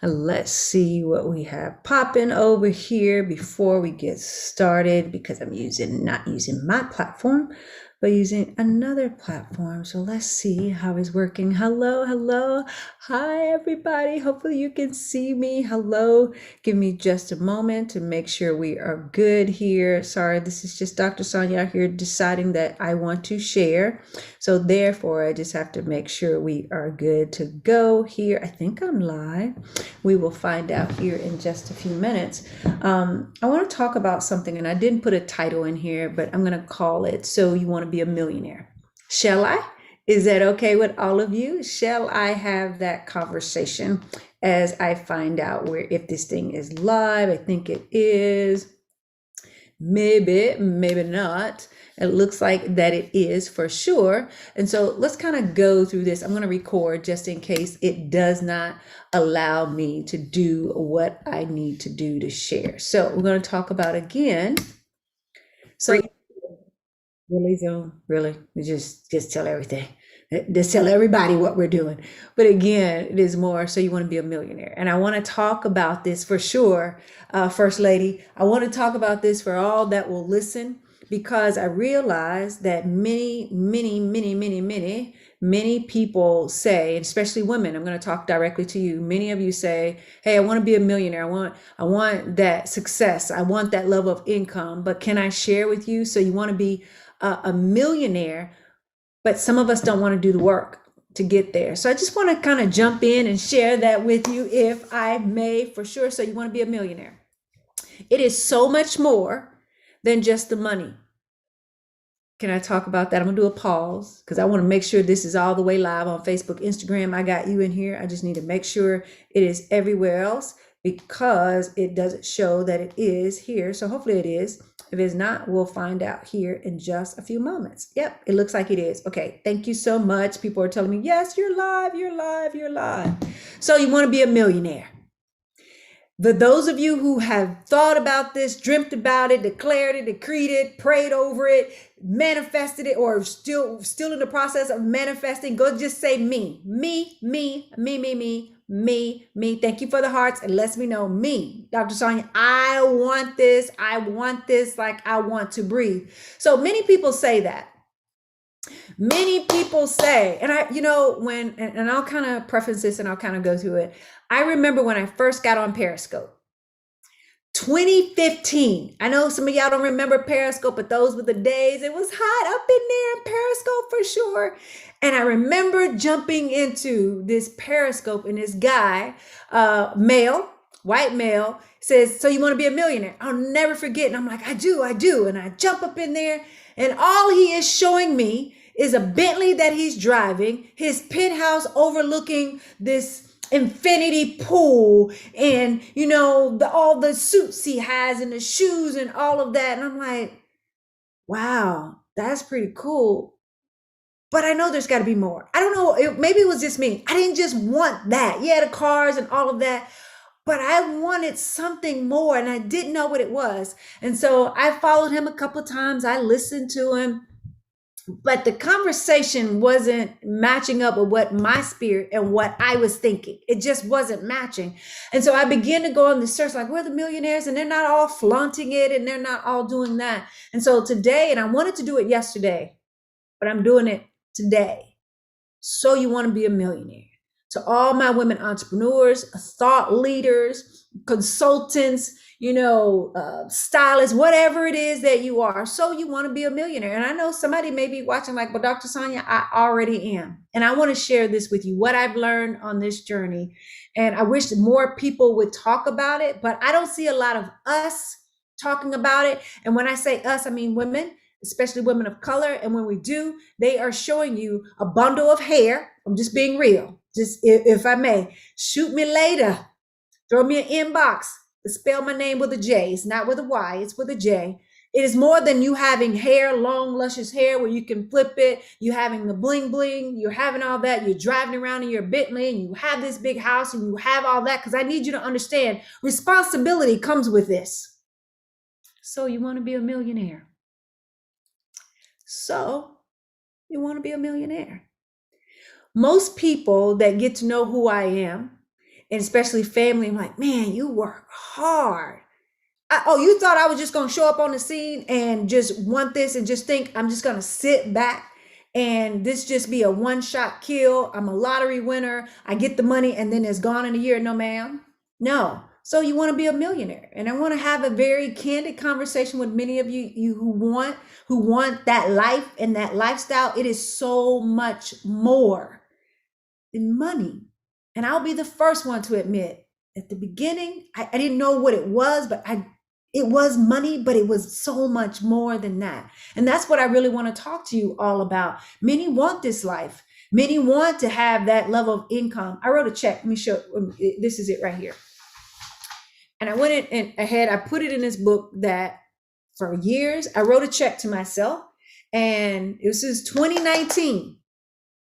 Let's see what we have popping over here before we get started, because I'm not using my platform, but using another platform. So let's see how it's working. Hello, hello. Hi, everybody. Hopefully you can see me. Hello. Give me just a moment to make sure we are good here. Sorry, this is just Dr. Sonja here deciding that I want to share. So therefore, I just have to make sure we are good to go here. I think I'm live. We will find out here in just a few minutes. I want to talk about something, and I didn't put a title in here, but I'm going to call it "So You Want to Be a Millionaire." Shall I? Is that okay with all of you? Shall I have that conversation as I find out if this thing is live? I think it is. Maybe, maybe not. It looks like that it is for sure. And so let's kind of go through this. I'm going to record just in case it does not allow me to do what I need to do to share. So we're going to talk about again. So really, Zoom, really, just tell everything. Just tell everybody what we're doing. But again, it is more so you want to be a millionaire. And I want to talk about this for sure, First Lady. I want to talk about this for all that will listen, because I realize that many people say, especially women, I'm going to talk directly to you. Many of you say, hey, I want to be a millionaire. I want that success. I want that level of income. But can I share with you? So you want to be a millionaire, but some of us don't want to do the work to get there. So I just want to kind of jump in and share that with you, if I may, for sure. So you want to be a millionaire. It is so much more than just the money. Can I talk about that? I'm gonna do a pause because I want to make sure this is all the way live on Facebook, Instagram. I got you in here. I just need to make sure it is everywhere else, because it doesn't show that it is here. So hopefully it is. If it's not, we'll find out here in just a few moments. Yep, it looks like it is. Okay, thank you so much. People are telling me, yes, you're live, you're live, you're live. So you want to be a millionaire. But those of you who have thought about this, dreamt about it, declared it, decreed it, prayed over it, manifested it, or still in the process of manifesting, go just say me. Thank you for the hearts. It lets me know me, Dr. Sonja, I want this. I want this like I want to breathe. So many people say that. Many people say, and and I'll kind of preface this and I'll kind of go through it. I remember when I first got on Periscope, 2015. I know some of y'all don't remember Periscope, but those were the days. It was hot up in there in Periscope for sure. And I remember jumping into this Periscope, and this guy, white male, says, so you want to be a millionaire? I'll never forget. And I'm like, I do. And I jump up in there, and all he is showing me is a Bentley that he's driving, his penthouse overlooking this infinity pool, and all the suits he has and the shoes and all of that. And I'm like, wow, that's pretty cool. But I know there's got to be more. I don't know. Maybe it was just me. I didn't just want that. Yeah, the cars and all of that. But I wanted something more, and I didn't know what it was. And so I followed him a couple of times. I listened to him. But the conversation wasn't matching up with what my spirit and what I was thinking. It just wasn't matching. And so I began to go on the search, like, we're the millionaires, and they're not all flaunting it, and they're not all doing that. And so today, and I wanted to do it yesterday, but I'm doing it today. So you want to be a millionaire. To all my women entrepreneurs, thought leaders, consultants, stylists, whatever it is that you are. So you want to be a millionaire. And I know somebody may be watching like, well, Dr. Sonja, I already am. And I want to share this with you, what I've learned on this journey. And I wish more people would talk about it, but I don't see a lot of us talking about it. And when I say us, I mean women, especially women of color. And when we do, they are showing you a bundle of hair. I'm just being real. Just if I may, shoot me later. Throw me an inbox. Spell my name with a J. It's not with a Y, it's with a J. It is more than you having hair, long, luscious hair where you can flip it. You having the bling bling. You're having all that. You're driving around in your Bentley, and you have this big house, and you have all that. Because I need you to understand, responsibility comes with this. So you want to be a millionaire. So you want to be a millionaire. Most people that get to know who I am, and especially family. I'm like, man, you work hard. Oh, you thought I was just going to show up on the scene and just want this and just think I'm just going to sit back and this just be a one shot kill? I'm a lottery winner. I get the money and then it's gone in a year. No, ma'am. No. So you want to be a millionaire. And I want to have a very candid conversation with many of you who want that life and that lifestyle. It is so much more than money. And I'll be the first one to admit at the beginning, I didn't know what it was, but it was money, but it was so much more than that. And that's what I really want to talk to you all about. Many want this life. Many want to have that level of income. I wrote a check. Let me show. This is it right here. And I went in ahead. I put it in this book that for years, I wrote a check to myself. And this is 2019.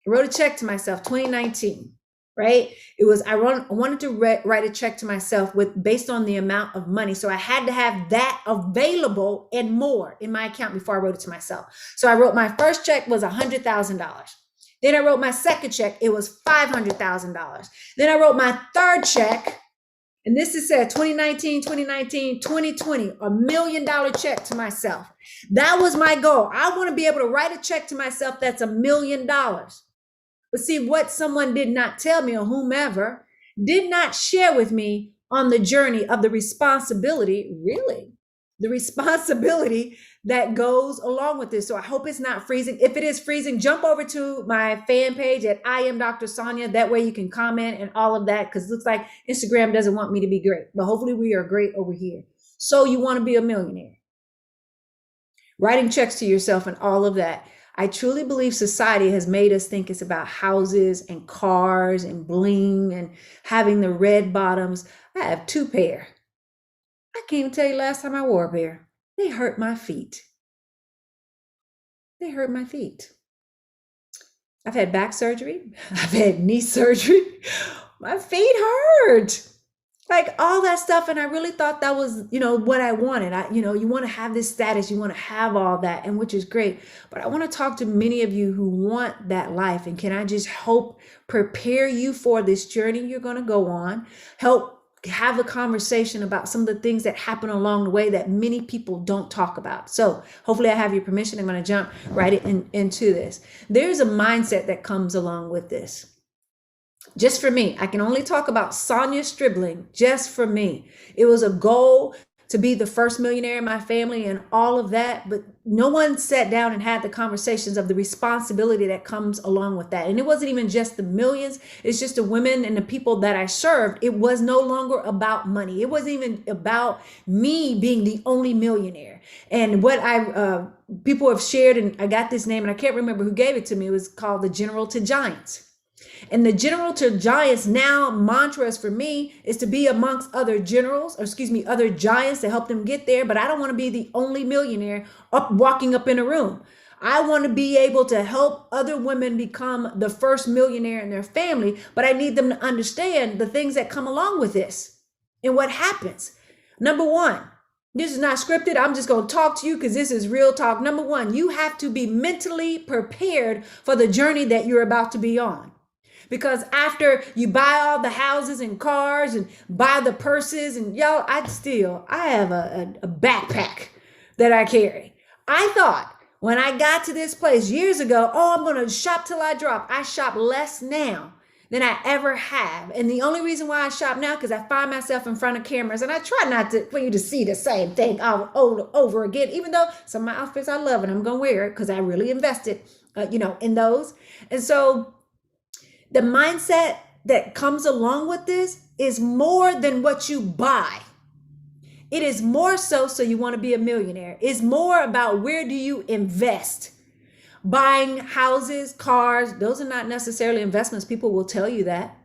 I wrote a check to myself, 2019. Right? It was, I wanted to write a check to myself based on the amount of money. So I had to have that available and more in my account before I wrote it to myself. So I wrote, my first check was $100,000. Then I wrote my second check. It was $500,000. Then I wrote my third check. And this is said 2019, 2020, $1 million check to myself. That was my goal. I want to be able to write a check to myself that's $1 million. But see, what someone did not tell me, or whomever did not share with me on the journey of the responsibility, really, the responsibility that goes along with this. So I hope it's not freezing. If it is freezing, jump over to my fan page at I Am Dr. Sonja. That way you can comment and all of that, because it looks like Instagram doesn't want me to be great. But hopefully we are great over here. So you want to be a millionaire. Writing checks to yourself and all of that. I truly believe society has made us think it's about houses and cars and bling and having the red bottoms. I have 2 pair. I can't even tell you last time I wore a pair. They hurt my feet. They hurt my feet. I've had back surgery. I've had knee surgery. My feet hurt. Like all that stuff. And I really thought that was, what I wanted. You want to have this status, you want to have all that, and which is great. But I want to talk to many of you who want that life. And can I just help prepare you for this journey you're going to go on? Help have a conversation about some of the things that happen along the way that many people don't talk about. So hopefully I have your permission. I'm going to jump right into this. There's a mindset that comes along with this. Just for me, I can only talk about Sonja Stribling. Just for me, it was a goal to be the first millionaire in my family and all of that. But no one sat down and had the conversations of the responsibility that comes along with that. And it wasn't even just the millions. It's just the women and the people that I served. It was no longer about money. It wasn't even about me being the only millionaire. And what people have shared, and I got this name and I can't remember who gave it to me. It was called the General to Giants. And the General to Giants now mantras for me is to be amongst other other giants to help them get there. But I don't want to be the only millionaire walking up in a room. I want to be able to help other women become the first millionaire in their family. But I need them to understand the things that come along with this and what happens. Number one, this is not scripted. I'm just going to talk to you because this is real talk. Number one, you have to be mentally prepared for the journey that you're about to be on. Because after you buy all the houses and cars and buy the purses and y'all, I have a backpack that I carry. I thought when I got to this place years ago, I'm going to shop till I drop. I shop less now than I ever have. And the only reason why I shop now, because I find myself in front of cameras and I try not for you to see the same thing over again, even though some of my outfits I love and I'm going to wear it because I really invested, in those. And so the mindset that comes along with this is more than what you buy. It is more so you want to be a millionaire. It's more about where do you invest. Buying houses, cars, those are not necessarily investments. People will tell you that.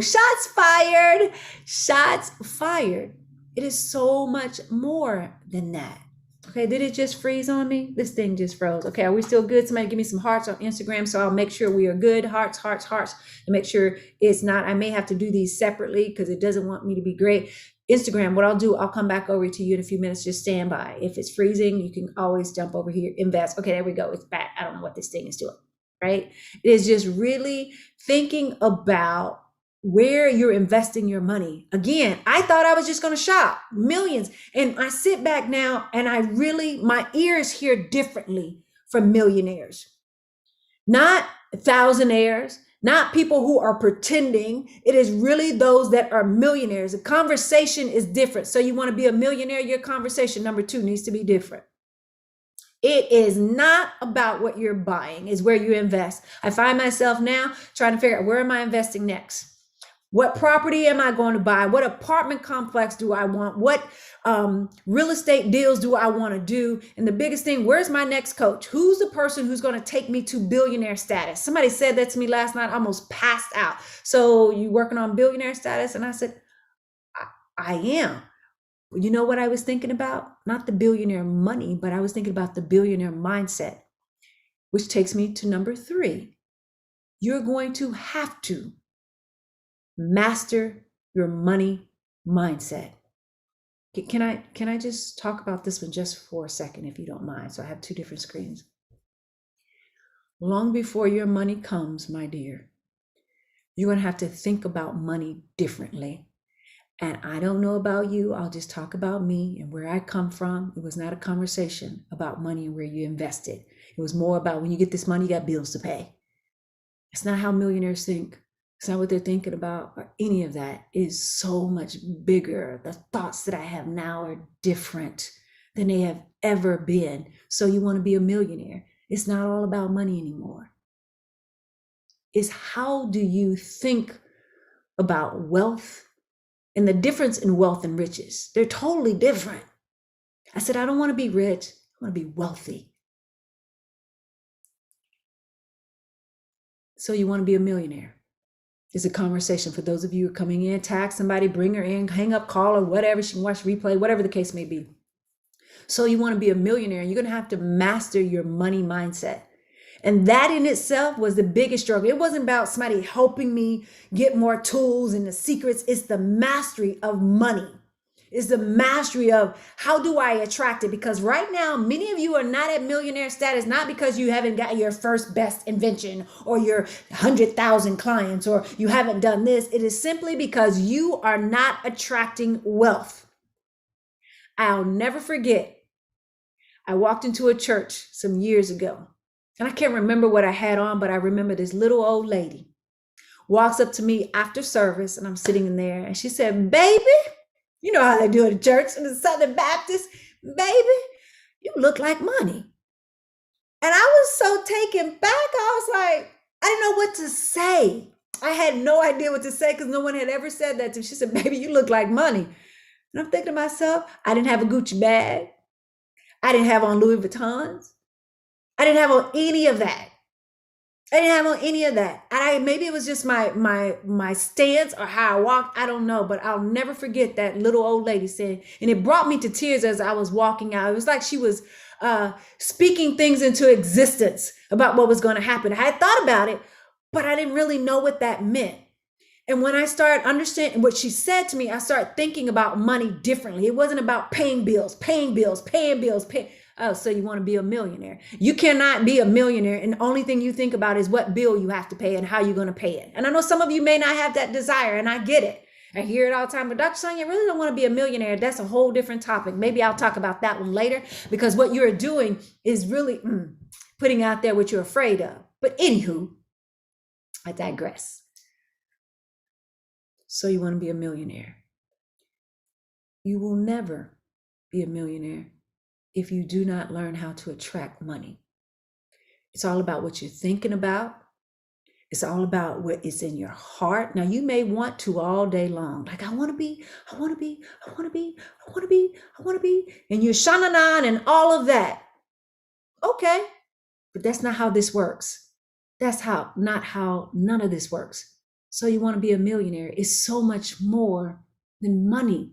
Shots fired. Shots fired. It is so much more than that. Okay, did it just freeze on me? This thing just froze. Okay, are we still good? Somebody give me some hearts on Instagram so I'll make sure we are good. Hearts, and make sure it's not. I may have to do these separately because it doesn't want me to be great. Instagram, what I'll do, I'll come back over to you in a few minutes. Just stand by. If it's freezing, you can always jump over here, invest. Okay, there we go. It's back. I don't know what this thing is doing. right? It is just really thinking about where you're investing your money. Again, I thought I was just going to shop millions. And I sit back now and my ears hear differently from millionaires, not thousandaires, not people who are pretending. It is really those that are millionaires. The conversation is different. So you want to be a millionaire, your conversation number two needs to be different. It is not about what you're buying, it's where you invest. I find myself now trying to figure out, where am I investing next? What property am I going to buy? What apartment complex do I want? What real estate deals do I want to do? And the biggest thing, where's my next coach? Who's the person who's going to take me to billionaire status? Somebody said that to me last night, I almost passed out. So you working on billionaire status? And I said, I am. You know what I was thinking about? Not the billionaire money, but I was thinking about the billionaire mindset, which takes me to number three. You're going to have to master your money mindset. Can I just talk about this one just for a second, if you don't mind? So I have two different screens. Long before your money comes, my dear, you're going to have to think about money differently. And I don't know about you, I'll just talk about me and where I come from. It was not a conversation about money and where you invested. It was more about, when you get this money, you got bills to pay. It's not how millionaires think. It's not what they're thinking about, or any of that. It is so much bigger. The thoughts that I have now are different than they have ever been. So you want to be a millionaire. It's not all about money anymore. It's how do you think about wealth and the difference in wealth and riches. They're totally different. I said, I don't want to be rich. I want to be wealthy. So you want to be a millionaire. It's a conversation for those of you who are coming in. Tag somebody, bring her in, hang up, call her, whatever. She can watch replay, whatever the case may be. So you want to be a millionaire. You're going to have to master your money mindset. And that in itself was the biggest struggle. It wasn't about somebody helping me get more tools and the secrets. It's the mastery of money. It's the mastery of, how do I attract it? Because right now, many of you are not at millionaire status, not because you haven't got your first best invention or your 100,000 clients, or you haven't done this. It is simply because you are not attracting wealth. I'll never forget, I walked into a church some years ago. And I can't remember what I had on, but I remember this little old lady walks up to me after service, and I'm sitting in there, and she said, baby, you know how they do at a church in the Southern Baptist, baby, you look like money. And I was so taken back. I was like, I didn't know what to say. I had no idea what to say because no one had ever said that to me. She said, baby, you look like money. And I'm thinking to myself, I didn't have a Gucci bag. I didn't have on Louis Vuittons. I didn't have on any of that. Maybe it was just my stance or how I walked. I don't know, but I'll never forget that little old lady saying, and it brought me to tears as I was walking out. It was like she was speaking things into existence about what was going to happen. I had thought about it, but I didn't really know what that meant. And when I started understanding what she said to me, I started thinking about money differently. It wasn't about paying bills. Oh, so you want to be a millionaire. You cannot be a millionaire, and the only thing you think about is what bill you have to pay and how you're going to pay it. And I know some of you may not have that desire, and I get it. I hear it all the time, but Dr. Sonja, I really don't want to be a millionaire. That's a whole different topic. Maybe I'll talk about that one later, because what you're doing is really putting out there what you're afraid of. But anywho, I digress. So you want to be a millionaire. You will never be a millionaire if you do not learn how to attract money. It's all about what you're thinking about. It's all about what is in your heart. Now, you may want to all day long, like, I want to be, and you're shananan and all of that. Okay, but that's not how this works. That's not how none of this works. So you want to be a millionaire. It's so much more than money.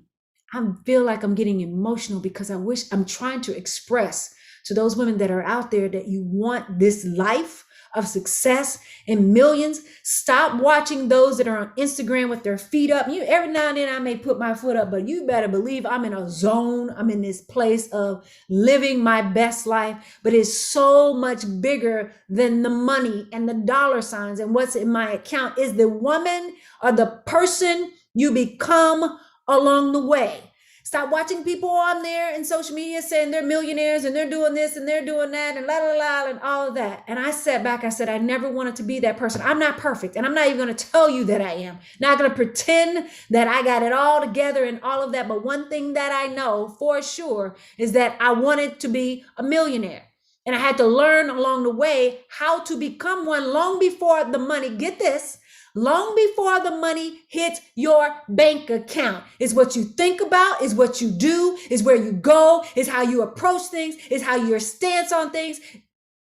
I feel like I'm getting emotional because I'm trying to express to those women that are out there that you want this life of success and millions. Stop watching those that are on Instagram with their feet up. You every now and then I may put my foot up, but you better believe I'm in a zone. I'm in this place of living my best life, but it's so much bigger than the money and the dollar signs and what's in my account. Is the woman or the person you become along the way. Stop watching people on there in social media saying they're millionaires and they're doing this and they're doing that and la la la and all of that. And I sat back, I said, I never wanted to be that person. I'm not perfect. And I'm not even going to tell you that I am. Not going to pretend that I got it all together and all of that. But one thing that I know for sure is that I wanted to be a millionaire. And I had to learn along the way how to become one long before the money, get this, long before the money hits your bank account. Is what you think about, is what you do, is where you go, is how you approach things, is how your stance on things,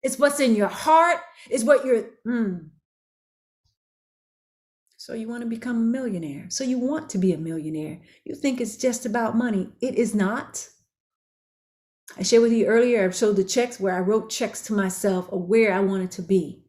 it's what's in your heart, is what you're, So you want to become a millionaire. So you want to be a millionaire. You think it's just about money. It is not. I shared with you earlier, I showed the checks where I wrote checks to myself of where I wanted to be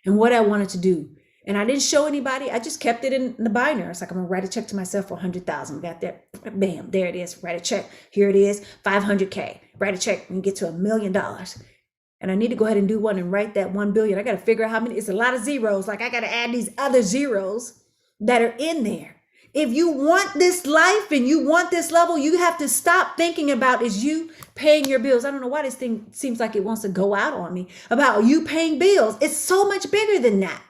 and what I wanted to do. And I didn't show anybody. I just kept it in the binder. It's like, I'm going to write a check to myself for 100,000. Got there. Bam. There it is. Write a check. Here it is. 500K. Write a check and get to $1 million. And I need to go ahead and do one and write that 1 billion. I got to figure out how many. It's a lot of zeros. Like I got to add these other zeros that are in there. If you want this life and you want this level, you have to stop thinking about is you paying your bills. I don't know why this thing seems like it wants to go out on me about you paying bills. It's so much bigger than that.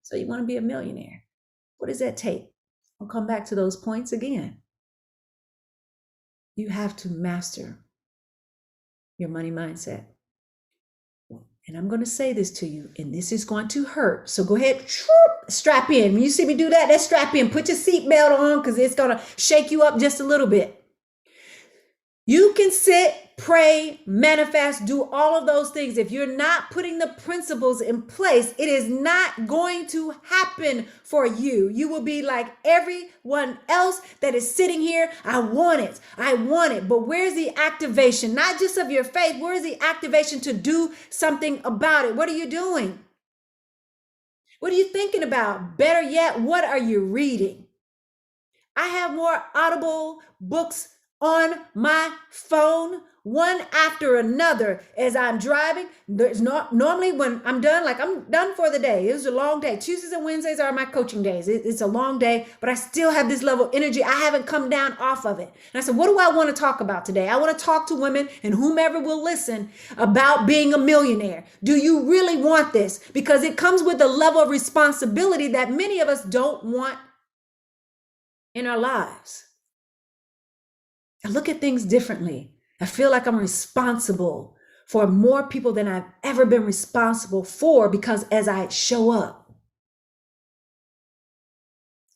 So you want to be a millionaire. What does that take? I'll come back to those points again. You have to master your money mindset. And I'm going to say this to you, and this is going to hurt. So go ahead, strap in. When you see me do that, let's strap in. Put your seatbelt on because it's going to shake you up just a little bit. You can sit, pray, manifest, do all of those things. If you're not putting the principles in place, it is not going to happen for you. You will be like everyone else that is sitting here. I want it. I want it. But where's the activation? Not just of your faith. Where's the activation to do something about it? What are you doing? What are you thinking about? Better yet, what are you reading? I have more Audible books on my phone, one after another as I'm driving. There's not normally when I'm done, like I'm done for the day. It was a long day. Tuesdays and Wednesdays are my coaching days. It's a long day, but I still have this level of energy. I haven't come down off of it. And I said, what do I want to talk about today? I want to talk to women and whomever will listen about being a millionaire. Do you really want this? Because it comes with a level of responsibility that many of us don't want in our lives. I look at things differently. I feel like I'm responsible for more people than I've ever been responsible for because as I show up.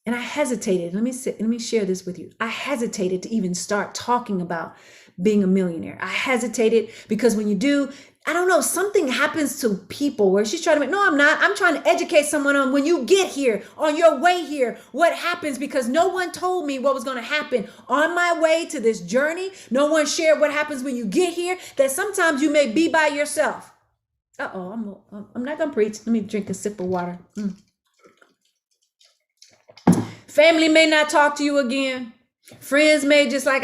And I hesitated. Let me share this with you. I hesitated to even start talking about being a millionaire. I hesitated because when you do, I don't know, something happens to people where she's trying to make, no, I'm not. I'm trying to educate someone on when you get here, on your way here, what happens because no one told me what was going to happen on my way to this journey. No one shared what happens when you get here, that sometimes you may be by yourself. I'm not going to preach. Let me drink a sip of water. Family may not talk to you again. Friends may just like,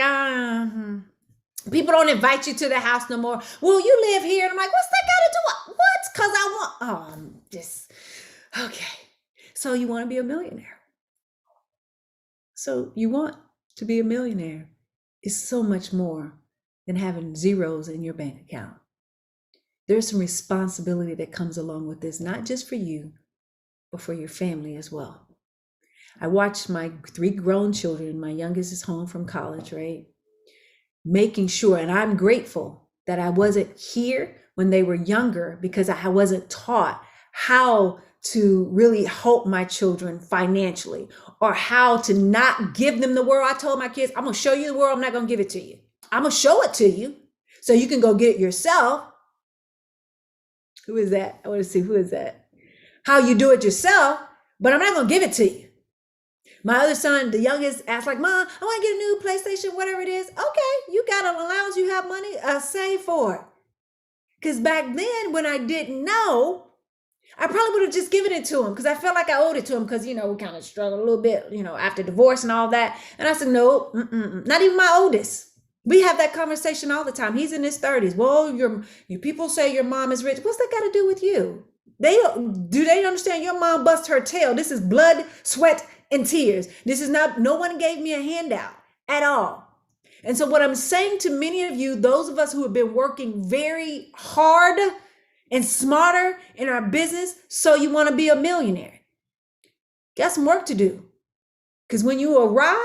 people don't invite you to the house no more. Well, you live here. And I'm like, what's that got to do? What? Because I want, okay. So you want to be a millionaire. So you want to be a millionaire. It's so much more than having zeros in your bank account. There's some responsibility that comes along with this, not just for you, but for your family as well. I watched my 3 grown children. My youngest is home from college, right? Making sure, and I'm grateful that I wasn't here when they were younger because I wasn't taught how to really help my children financially or how to not give them the world. I told my kids, I'm going to show you the world. I'm not going to give it to you. I'm going to show it to you so you can go get it yourself. Who is that? I want to see who is that. How you do it yourself, but I'm not going to give it to you. My other son, the youngest, asked like, Mom, I want to get a new PlayStation, whatever it is. Okay, you got an allowance, you have money, save for it. Because back then when I didn't know, I probably would have just given it to him because I felt like I owed it to him because, we kind of struggled a little bit, after divorce and all that. And I said, no, not even my oldest. We have that conversation all the time. He's in his 30s. Well, your people say your mom is rich. What's that got to do with you? They understand your mom bust her tail? This is blood, sweat, and tears. This is not, no one gave me a handout at all. And so what I'm saying to many of you, those of us who have been working very hard and smarter in our business, so you want to be a millionaire, got some work to do. Because when you arrive,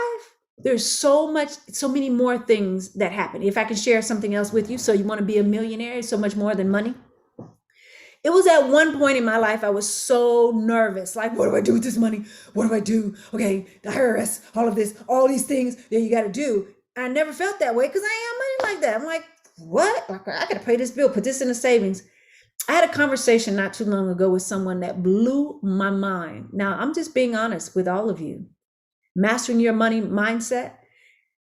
there's so many more things that happen. If I can share something else with you, so you want to be a millionaire, it's so much more than money. It was at one point in my life, I was so nervous. Like, what do I do with this money? What do I do? Okay, the IRS, all of this, all these things that you got to do. I never felt that way because I am money like that. I'm like, what? I got to pay this bill, put this in the savings. I had a conversation not too long ago with someone that blew my mind. Now, I'm just being honest with all of you. Mastering your money mindset.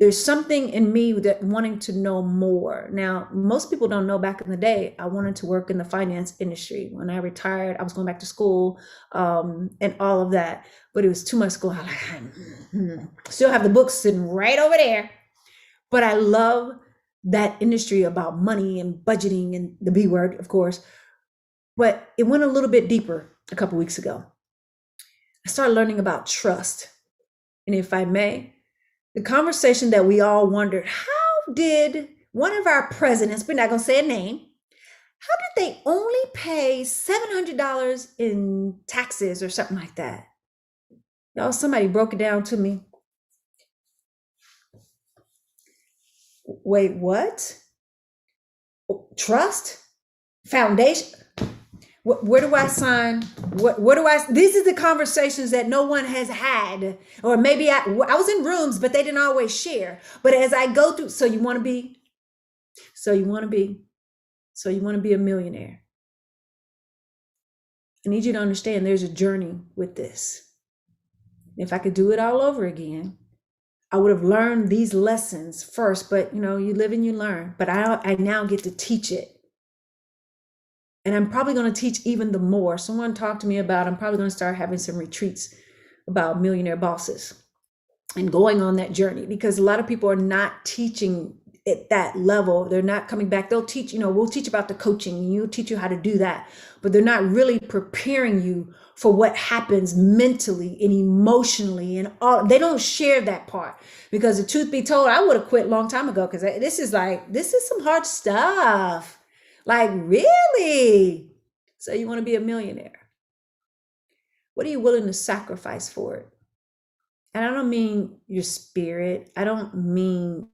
There's something in me that wanting to know more. Now, most people don't know back in the day, I wanted to work in the finance industry. When I retired, I was going back to school and all of that, but it was too much school. I still have the books sitting right over there, but I love that industry about money and budgeting and the B word, of course. But it went a little bit deeper a couple weeks ago. I started learning about trust. And if I may, the conversation that we all wondered, how did one of our presidents, we're not going to say a name, how did they only pay $700 in taxes or something like that? Y'all, somebody broke it down to me. Wait, what? Trust? Foundation? Where do I sign? What do I? These are the conversations that no one has had, or maybe I was in rooms, but they didn't always share. But as I go through, so you want to be a millionaire. I need you to understand there's a journey with this. If I could do it all over again, I would have learned these lessons first, but you live and you learn. But I now get to teach it. And I'm probably going to teach even the more. Someone talked to me about, I'm probably going to start having some retreats about millionaire bosses and going on that journey, because a lot of people are not teaching at that level. They're not coming back. They'll teach, we'll teach about the coaching and you'll teach you how to do that, but they're not really preparing you for what happens mentally and emotionally and all. They don't share that part, because the truth be told, I would have quit a long time ago, because this is some hard stuff. Like, really? So you want to be a millionaire. What are you willing to sacrifice for it? And I don't mean your spirit. I don't mean,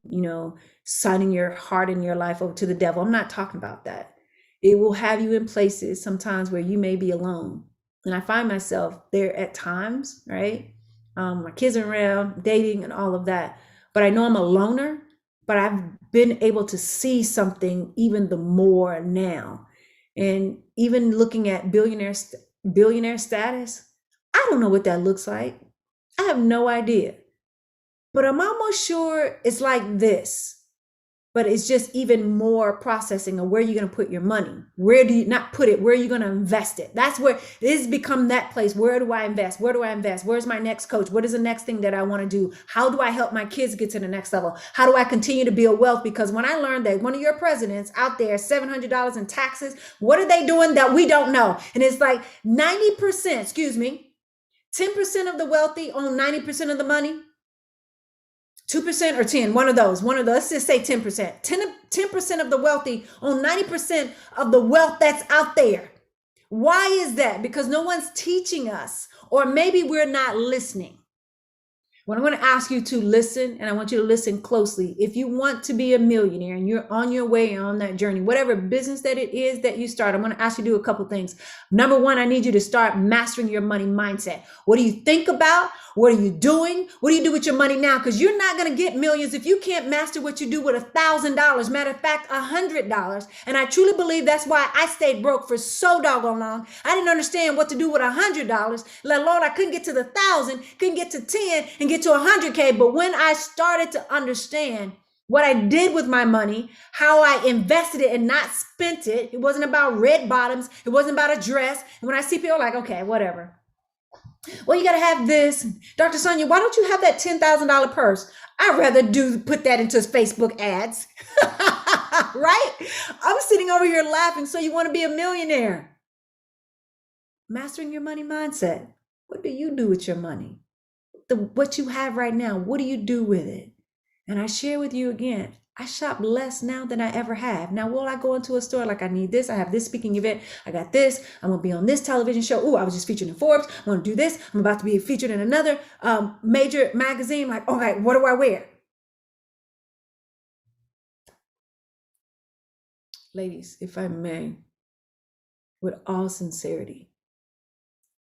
signing your heart and your life over to the devil. I'm not talking about that. It will have you in places sometimes where you may be alone. And I find myself there at times, right? My kids are around, dating and all of that. But I know I'm a loner. But I've been able to see something even the more now. And even looking at billionaire status, I don't know what that looks like. I have no idea. But I'm almost sure it's like this. But it's just even more processing of where you're going to put your money. Where do you not put it? Where are you going to invest it? That's where it has become that place. Where do I invest? Where do I invest? Where's my next coach? What is the next thing that I want to do? How do I help my kids get to the next level? How do I continue to build wealth? Because when I learned that one of your presidents out there, $700 in taxes, what are they doing that we don't know? And it's like 90%, 10% of the wealthy own 90% of the money. 2% or 10, one of those, let's just say 10%. 10% of the wealthy own 90% of the wealth that's out there. Why is that? Because no one's teaching us, or maybe we're not listening. What I'm going to ask you to listen, and I want you to listen closely. If you want to be a millionaire and you're on your way on that journey, whatever business that it is that you start, I'm going to ask you to do a couple things. Number one, I need you to start mastering your money mindset. What do you think about? What are you doing? What do you do with your money now? Because you're not going to get millions if you can't master what you do with $1,000. Matter of fact, $100. And I truly believe that's why I stayed broke for so doggone long. I didn't understand what to do with $100, let alone I couldn't get to the 1,000, couldn't get to 10 and get to 100K. But when I started to understand what I did with my money, how I invested it and not spent it. It wasn't about red bottoms. It wasn't about a dress. And when I see people like, okay, whatever. Well, you got to have this. Dr. Sonja, why don't you have that $10,000 purse? I'd rather put that into Facebook ads. Right? I'm sitting over here laughing. So you want to be a millionaire? Mastering your money mindset. What do you do with your money? What you have right now, what do you do with it? And I share with you again, I shop less now than I ever have. Now, will I go into a store like I need this? I have this speaking event. I got this. I'm going to be on this television show. Oh, I was just featured in Forbes. I'm going to do this. I'm about to be featured in another major magazine. Like, okay, what do I wear? Ladies, if I may, with all sincerity,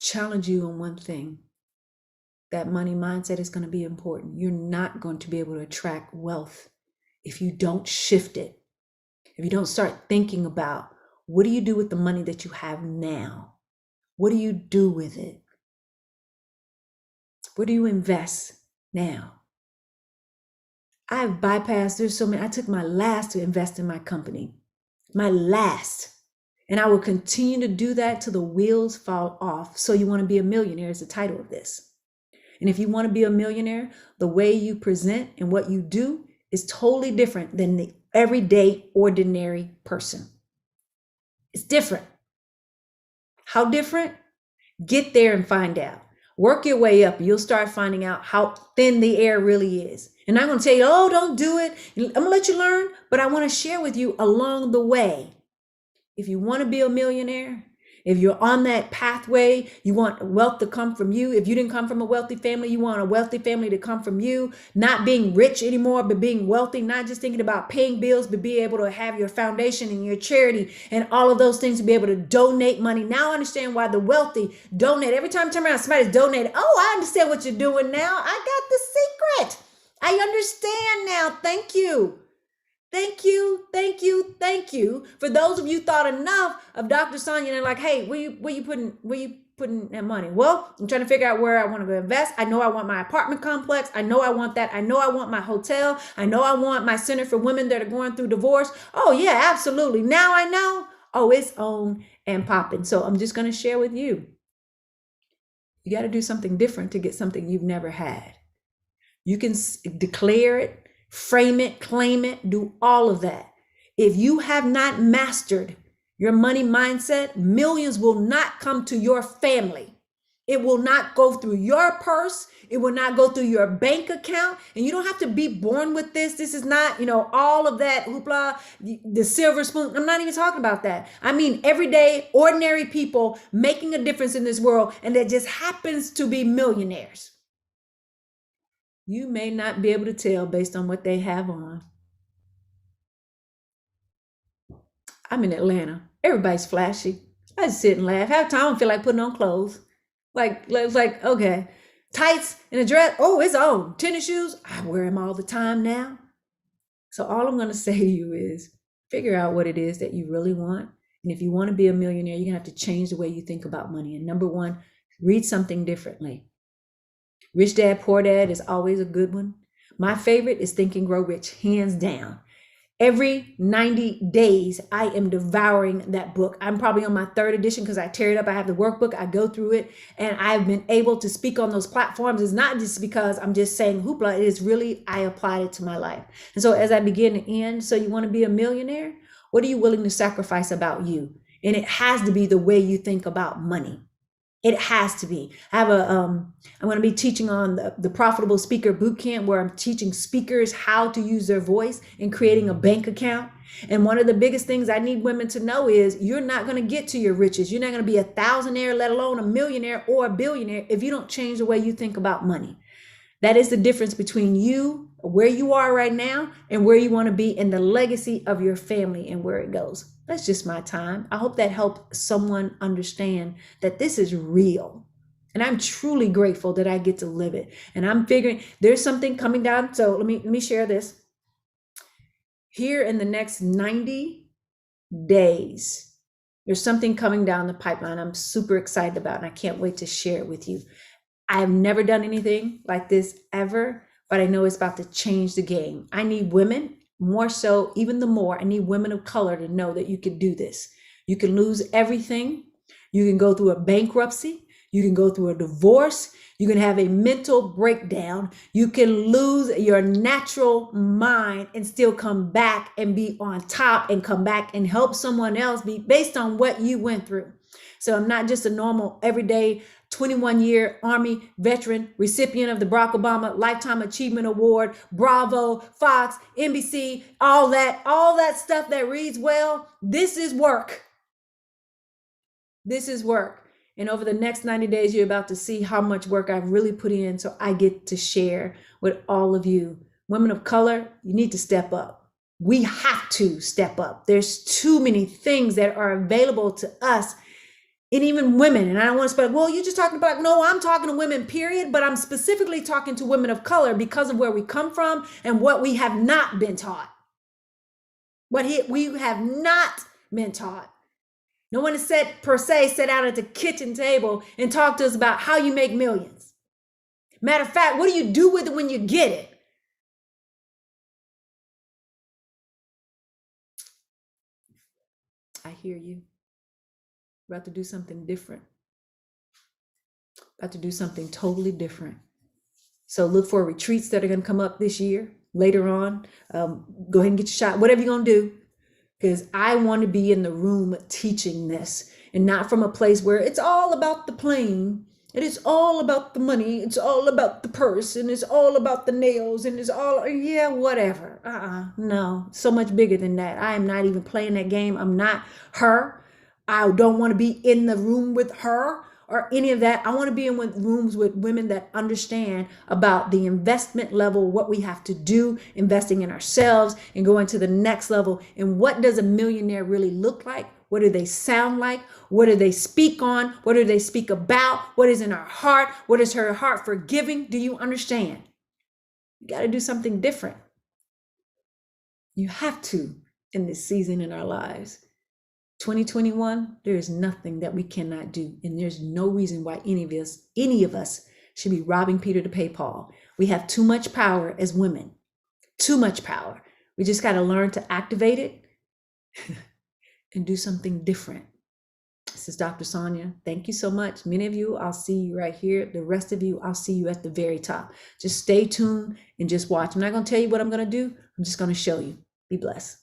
challenge you on one thing. That money mindset is going to be important. You're not going to be able to attract wealth if you don't shift it. If you don't start thinking about, what do you do with the money that you have now? What do you do with it? Where do you invest now? I've bypassed, there's so many. I took my last to invest in my company. My last. And I will continue to do that till the wheels fall off. So You Want to Be a Millionaire is the title of this. And if you want to be a millionaire, the way you present and what you do is totally different than the everyday, ordinary person. It's different. How different? Get there and find out. Work your way up. You'll start finding out how thin the air really is. And I'm going to tell you, oh, don't do it. I'm going to let you learn, but I want to share with you along the way. If you want to be a millionaire, if you're on that pathway, you want wealth to come from you. If you didn't come from a wealthy family, you want a wealthy family to come from you. Not being rich anymore, but being wealthy, not just thinking about paying bills, but be able to have your foundation and your charity and all of those things to be able to donate money. Now I understand why the wealthy donate. Every time I turn around, somebody's donating. Oh, I understand what you're doing now. I got the secret. I understand now. Thank you. Thank you, thank you, thank you. For those of you thought enough of Dr. Sonja and like, hey, where you putting that money? Well, I'm trying to figure out where I want to go invest. I know I want my apartment complex. I know I want that. I know I want my hotel. I know I want my center for women that are going through divorce. Oh yeah, absolutely. Now I know. Oh, it's on and popping. So I'm just going to share with you. You got to do something different to get something you've never had. You can declare it, frame it, claim it, do all of that. If you have not mastered your money mindset, millions will not come to your family. It will not go through your purse. It will not go through your bank account. And you don't have to be born with this. This is not, all of that hoopla, the silver spoon. I'm not even talking about that. I mean, everyday, ordinary people making a difference in this world, and that just happens to be millionaires. You may not be able to tell based on what they have on. I'm in Atlanta. Everybody's flashy. I just sit and laugh. Half the time I don't feel like putting on clothes. It's like, okay. Tights and a dress. Oh, it's on. Tennis shoes. I wear them all the time now. So all I'm going to say to you is figure out what it is that you really want. And if you want to be a millionaire, you're going to have to change the way you think about money. And number one, read something differently. Rich Dad, Poor Dad is always a good one. My favorite is Think and Grow Rich, hands down. Every 90 days, I am devouring that book. I'm probably on my third edition because I tear it up. I have the workbook. I go through it, and I've been able to speak on those platforms. It's not just because I'm just saying hoopla. It is really, I applied it to my life. And so as I begin to end, so you want to be a millionaire? What are you willing to sacrifice about you? And it has to be the way you think about money. It has to be. I'm going to be teaching on the Profitable Speaker Bootcamp, where I'm teaching speakers how to use their voice and creating a bank account. And one of the biggest things I need women to know is you're not going to get to your riches. You're not going to be a thousandaire, let alone a millionaire or a billionaire, if you don't change the way you think about money. That is the difference between you, where you are right now, and where you want to be, and the legacy of your family and where it goes. That's just my time. I hope that helped someone understand that this is real. And I'm truly grateful that I get to live it. And I'm figuring there's something coming down. So let me share this. Here in the next 90 days, there's something coming down the pipeline I'm super excited about, and I can't wait to share it with you. I have never done anything like this ever, but I know it's about to change the game. I need women, more so, even the more, I need women of color to know that you can do this. You can lose everything. You can go through a bankruptcy. You can go through a divorce. You can have a mental breakdown. You can lose your natural mind and still come back and be on top and come back and help someone else be based on what you went through. So I'm not just a normal, everyday 21-year Army veteran, recipient of the Barack Obama Lifetime Achievement Award, Bravo, Fox, NBC, all that stuff that reads well. This is work. This is work. And over the next 90 days, you're about to see how much work I've really put in so I get to share with all of you. Women of color, you need to step up. We have to step up. There's too many things that are available to us, and even women. And I don't want to speak, well, you're just talking about, no, I'm talking to women, period. But I'm specifically talking to women of color because of where we come from and what we have not been taught. What we have not been taught. No one has said, per se, sit down at the kitchen table and talk to us about how you make millions. Matter of fact, what do you do with it when you get it? I hear you. About to do something different. About to do something totally different. So look for retreats that are going to come up this year, later on. Go ahead and get your shot, whatever you're going to do. Because I want to be in the room teaching this, and not from a place where it's all about the plane, and it's all about the money, it's all about the purse, and it's all about the nails, and it's all, yeah, whatever. No, so much bigger than that. I am not even playing that game. I'm not her. I don't want to be in the room with her or any of that. I want to be in rooms with women that understand about the investment level, what we have to do, investing in ourselves and going to the next level. And what does a millionaire really look like? What do they sound like? What do they speak on? What do they speak about? What is in her heart? What is her heart for giving? Do you understand? You got to do something different. You have to in this season in our lives. 2021, there is nothing that we cannot do. And there's no reason why any of us should be robbing Peter to pay Paul. We have too much power as women, too much power. We just got to learn to activate it and do something different. This is Dr. Sonja. Thank you so much. Many of you, I'll see you right here. The rest of you, I'll see you at the very top. Just stay tuned and just watch. I'm not going to tell you what I'm going to do. I'm just going to show you. Be blessed.